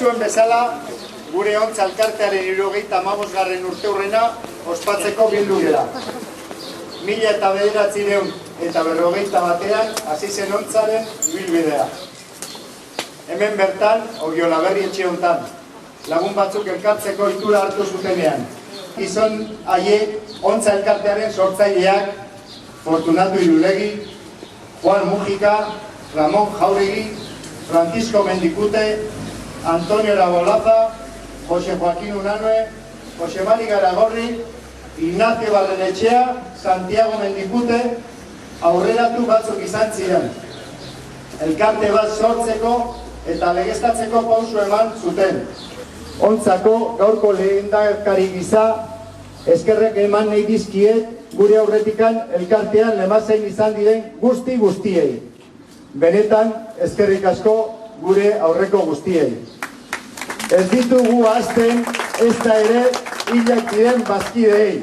Dakizuen bezala, gure Ontza elkartearen 75. urteurrena ospatzeko bildu dira. 1991 hasi zen Ontzaren ibilbidea. Hemen bertan, Ogiolaberri etxe hontan, lagun batzuk elkartzeko ohitura hartu zutenean. Gizon haiek Ontza elkartearen sortzaileak Fortunato Irulegi, Juan Mujika, Ramon Jauregi, Francisco Mendicute, Antonio Rabolaza, Jose Joaquín Unanue, Jose Mari Garagorri, Ignacio Barrenetxea, Santiago Mendicute, aurreratu batzuk izan ziren. Elkarte bat sortzeko eta legeztatzeko pausu eman zuten. Ontzako gaurko lehendakari gisa, eskerrek eman nahi dizkiet gure aurretikan elkartean lemazein izan diren guztiei. Benetan, eskerrik asko gure aurreko guztiei. Ez ditugu ahazten, ez da ere hilak diren bazkideei.